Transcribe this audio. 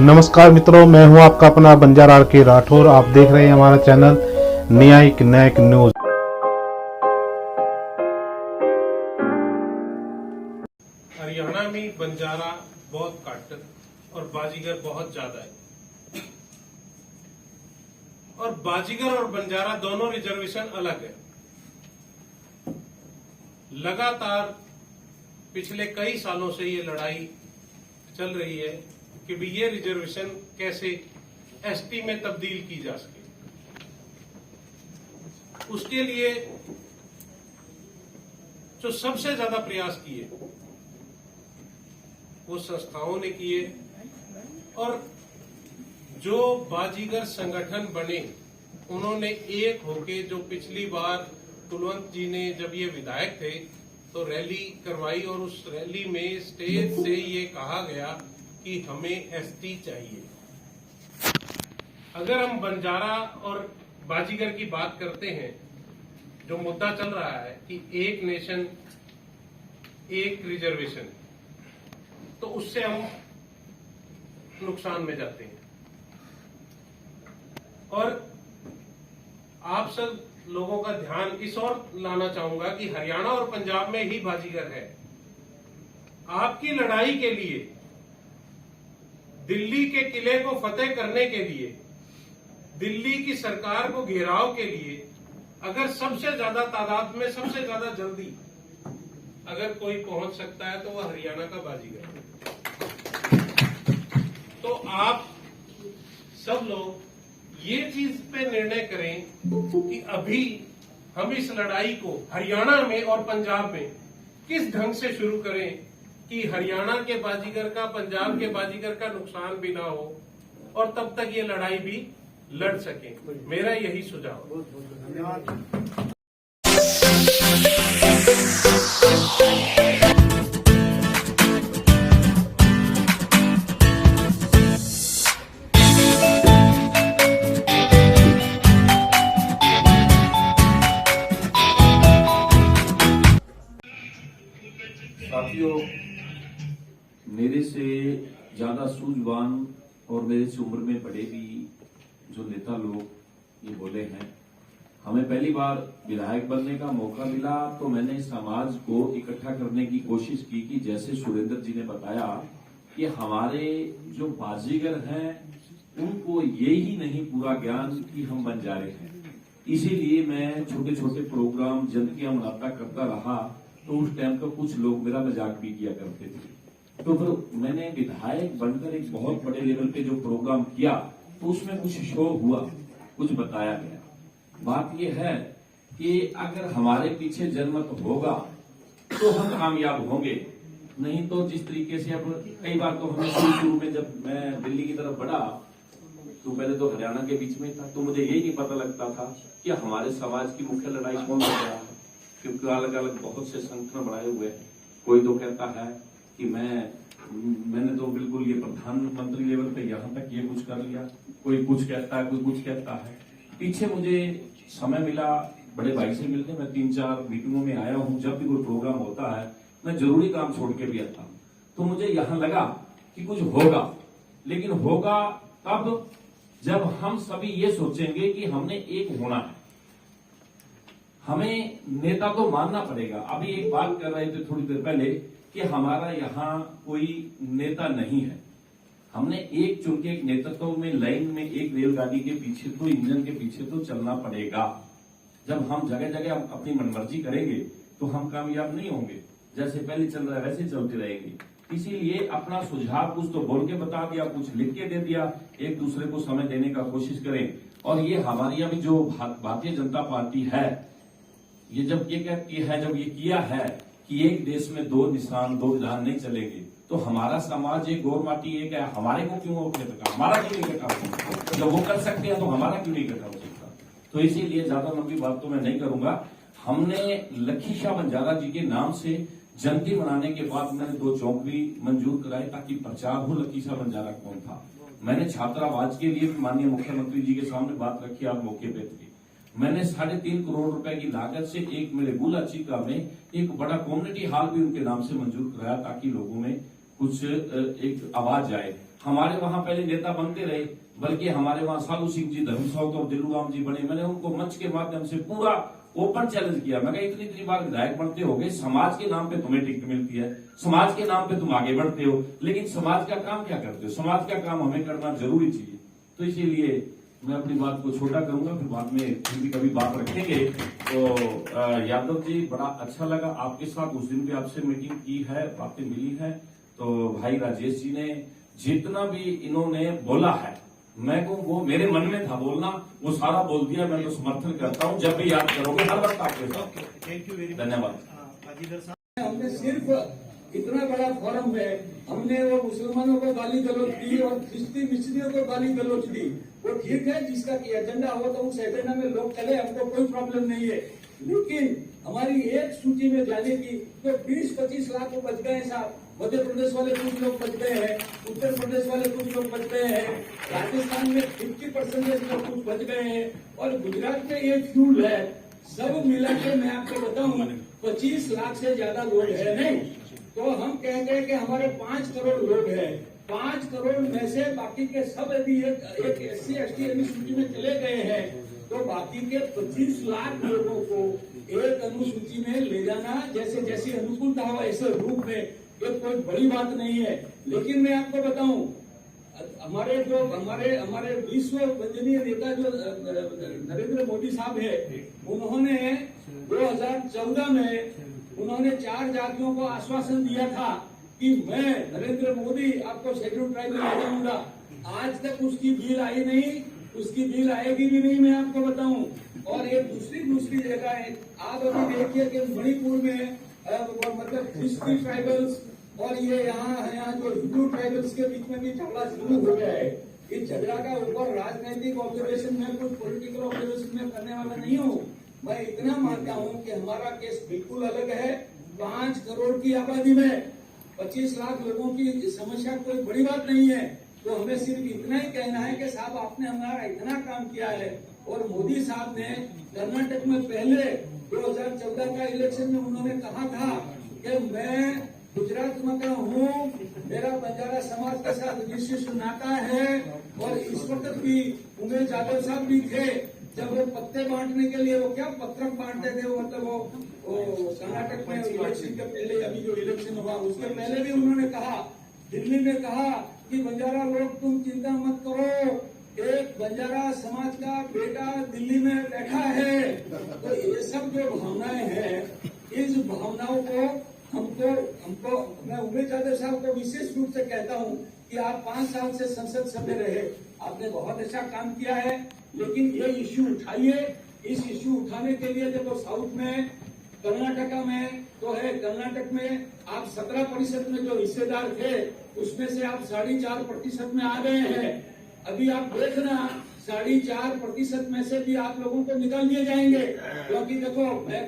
नमस्कार मित्रों, मैं हूं आपका अपना बंजार आर के राठौर। आप देख रहे हैं हमारा चैनल न्यायिक न्यूज। हरियाणा में बंजारा बहुत घट और बाजीगर बहुत ज्यादा है, और बाजीगर और बंजारा दोनों रिजर्वेशन अलग है। लगातार पिछले कई सालों से ये लड़ाई चल रही है कि भी ये रिजर्वेशन कैसे एसटी में तब्दील की जा सके। उसके लिए जो सबसे ज्यादा प्रयास किए वो संस्थाओं ने किए, और जो बाजीगर संगठन बने उन्होंने एक होके, जो पिछली बार कुलवंत जी ने जब ये विधायक थे तो रैली करवाई, और उस रैली में स्टेज से ये कहा गया कि हमें एसटी चाहिए। अगर हम बंजारा और बाजीगर की बात करते हैं, जो मुद्दा चल रहा है कि एक नेशन एक रिजर्वेशन, तो उससे हम नुकसान में जाते हैं। और आप सब लोगों का ध्यान इस ओर लाना चाहूंगा कि हरियाणा और पंजाब में ही बाजीगर है। आपकी लड़ाई के लिए, दिल्ली के किले को फतेह करने के लिए, दिल्ली की सरकार को घेराव के लिए, अगर सबसे ज्यादा तादाद में, सबसे ज्यादा जल्दी अगर कोई पहुंच सकता है तो वह हरियाणा का बाजीगर है। तो आप सब लोग ये चीज पे निर्णय करें कि अभी हम इस लड़ाई को हरियाणा में और पंजाब में किस ढंग से शुरू करें कि हरियाणा के बाजीगर का, पंजाब के बाजीगर का नुकसान भी ना हो, और तब तक ये लड़ाई भी लड़ सके। मेरा यही सुझाव। धन्यवाद। साथियों, मेरे से ज्यादा सूझवान और मेरे से उम्र में बड़े भी जो नेता लोग ये बोले हैं, हमें पहली बार विधायक बनने का मौका मिला तो मैंने समाज को इकट्ठा करने की कोशिश की कि जैसे सुरेंद्र जी ने बताया कि हमारे जो बाजीगर हैं उनको ये ही नहीं पूरा ज्ञान कि हम बंजारे हैं। इसीलिए मैं छोटे छोटे प्रोग्राम जयंतियां मनाता करता रहा, तो उस टाइम का कुछ लोग मेरा मजाक भी किया करते थे। तो फिर मैंने विधायक बनकर एक बहुत बड़े लेवल पे जो प्रोग्राम किया तो उसमें कुछ शो हुआ, कुछ बताया गया। बात यह है कि अगर हमारे पीछे जनमत होगा तो हम कामयाब होंगे, नहीं तो जिस तरीके से अब कई बार तो हमें शुरू में जब मैं दिल्ली की तरफ बढ़ा तो पहले तो हरियाणा के बीच में था, तो मुझे यही नहीं पता लगता था कि हमारे समाज की मुख्य लड़ाई कौन लड़ रहा है, क्योंकि अलग अलग बहुत से संगठन बनाए हुए हैं। कोई तो कहता है कि मैंने तो बिल्कुल ये प्रधानमंत्री लेवल पे यहाँ तक ये कुछ कर लिया, कोई कुछ कहता है, कोई कुछ कहता है। पीछे मुझे समय मिला बड़े भाई से मिलने, मैं 3-4 मीटिंगों में आया हूँ। जब भी कोई प्रोग्राम होता है मैं जरूरी काम छोड़ के भी आता हूँ। तो मुझे यहाँ लगा कि कुछ होगा, लेकिन होगा तब जब हम सभी ये सोचेंगे कि हमने एक होना है। हमें नेता तो मानना पड़ेगा। अभी एक बात कर रहे थे थोड़ी देर पहले कि हमारा यहाँ कोई नेता नहीं है। हमने एक चुन के एक नेतृत्व में लाइन में एक रेलगाड़ी के पीछे तो, इंजन के पीछे तो चलना पड़ेगा। जब हम जगह जगह अपनी मनमर्जी करेंगे तो हम कामयाब नहीं होंगे। जैसे पहले चल रहा है वैसे चलते रहेंगे। इसीलिए अपना सुझाव कुछ तो बोल के बता दिया, कुछ लिख के दे दिया, एक दूसरे को समय देने का कोशिश करें। और ये हमारी अभी जो भारतीय जनता पार्टी है, ये जब ये कहती है, जब ये किया है कि एक देश में 2 निशान 2 विधान नहीं चलेंगे, तो हमारा समाज एक गौर माटी एक है, हमारे को क्यों अपने तक, हमारा क्यों नहीं इकट्ठा हो सकता? जब वो कर सकते हैं तो हमारा क्यों नहीं इकट्ठा हो सकता? तो इसीलिए ज्यादा लंबी बात तो मैं नहीं करूंगा। हमने लखीशाह बंजारा जी के नाम से जयंती मनाने के बाद मैंने 2 चौक भी मंजूर कराए ताकि प्रचार हो लखीशाह बंजारा कौन था। मैंने छात्रावास के लिए माननीय मुख्यमंत्री जी के सामने बात रखी, आप मौके पे थे। मैंने 3.5 करोड़ रुपए की लागत से एक मेरे बुलाचिका में एक बड़ा कम्युनिटी हॉल भी उनके नाम से मंजूर कराया ताकि लोगों में कुछ एक आवाज आए। हमारे वहां पहले नेता बनते रहे, बल्कि हमारे वहां साधु सिंह जी, धर्म साहू और दिल्लू राम जी बने। मैंने उनको मंच के माध्यम से पूरा ओपन चैलेंज किया। मैं इतनी इतनी बार विधायक बनते हो गए, समाज के नाम पे तुम्हें टिकट मिलती है, समाज के नाम पे तुम आगे बढ़ते हो, लेकिन समाज का काम क्या करते हो? समाज का काम हमें करना जरूरी चाहिए। तो इसीलिए मैं अपनी बात को छोटा करूंगा, फिर बाद में फिर भी कभी बात रखेंगे। तो यादव जी, बड़ा अच्छा लगा आपके साथ, उस दिन भी आपसे मीटिंग की है, बातें मिली है। तो भाई राजेश जी ने जितना भी इन्होंने बोला है, मैं को वो मेरे मन में था बोलना, वो सारा बोल दिया। मैं तो समर्थन करता हूँ, जब भी याद करोगे हर वक्त आपके साथ। Thank you very much. धन्यवाद। हमने सिर्फ इतना बड़ा फोरम में हमने वो मुसलमानों को गाली गलौज दी और ख्रिस्ती मिस्त्रियों को गाली गलौज दी। वो ठीक है, जिसका एजेंडा हो तो उस एजेंडा में लोग चले, हमको कोई प्रॉब्लम नहीं है। लेकिन हमारी एक सूची में जाने की तो 20-25 लाख तो बच गए साहब। मध्य प्रदेश वाले कुछ लोग बच गए हैं, उत्तर प्रदेश वाले कुछ लोग बच गए हैं, राजस्थान में 50% लोग कुछ बच गए हैं, और गुजरात में ये फ्यूल है। सब मिला के मैं आपको बताऊं 25 लाख से ज्यादा लोग है नहीं। तो हम कहते हैं कि हमारे 5 करोड़ लोग हैं। 5 करोड़ में से बाकी के सब यदि एक SC ST अनुसूची में चले गए हैं तो बाकी के 25 लाख लोगों को एक अनुसूची में ले जाना, जैसे जैसी अनुकूलता हो ऐसे रूप में, ये कोई बड़ी बात नहीं है। लेकिन मैं आपको बताऊं, हमारे विश्व वंदनीय नेता जो नरेंद्र मोदी साहब है, उन्होंने 2014 में उन्होंने 4 जातियों को आश्वासन दिया था कि मैं नरेंद्र मोदी आपको शेड्यूल ट्राइब में ले जाऊंगा। आज तक उसकी बिल आई नहीं, उसकी बिल आएगी भी नहीं, मैं आपको बताऊं। और ये दूसरी जगह है। आप अभी देखिए कि मणिपुर में मतलब ख्रिस्ती ट्राइबल्स और ये यहाँ जो हिंदू ट्राइबल्स के बीच में भी झगड़ा शुरू हो गया है। इस झगड़ा का ऊपर राजनीतिक ऑब्जर्वेशन में, कुछ पॉलिटिकल ऑब्जर्वेशन में करने वाला नहीं हूँ। मैं इतना मानता हूँ कि हमारा केस बिल्कुल अलग है। 5 करोड़ की आबादी में 25 लाख लोगों की समस्या कोई बड़ी बात नहीं है। तो हमें सिर्फ इतना ही कहना है कि साहब आपने हमारा इतना काम किया है। और मोदी साहब ने कर्नाटक में पहले 2014 का इलेक्शन में उन्होंने कहा था कि मैं गुजरात में का हूँ, मेरा बंजारा समाज के साथ विशेष नाता है। और इस वक्त भी उमेश यादव साहब भी थे, जब वो पत्ते बांटने के लिए वो क्या पत्रक बांटते थे, मतलब वो कर्नाटक में इलेक्शन के पहले, अभी जो इलेक्शन हुआ उसके पहले भी उन्होंने कहा, दिल्ली में कहा कि बंजारा लोग तुम चिंता मत करो, एक बंजारा समाज का बेटा दिल्ली में बैठा है। तो ये सब जो भावनाएं हैं, इस भावनाओं को हमको मैं उमेश यादव साहब को विशेष रूप से कहता हूं कि आप 5 साल से संसद सभ्य रहे, आपने बहुत अच्छा काम किया है। लेकिन ये इश्यू उठाइए। इस इश्यू उठाने के लिए देखो, साउथ में, कर्नाटका में तो है, कर्नाटक में आप 17% में जो हिस्सेदार थे उसमें से आप 4.5% में आ गए हैं। अभी आप देखना 4.5% में से भी आप लोगों को निकाल दिए जाएंगे। क्योंकि देखो, मैं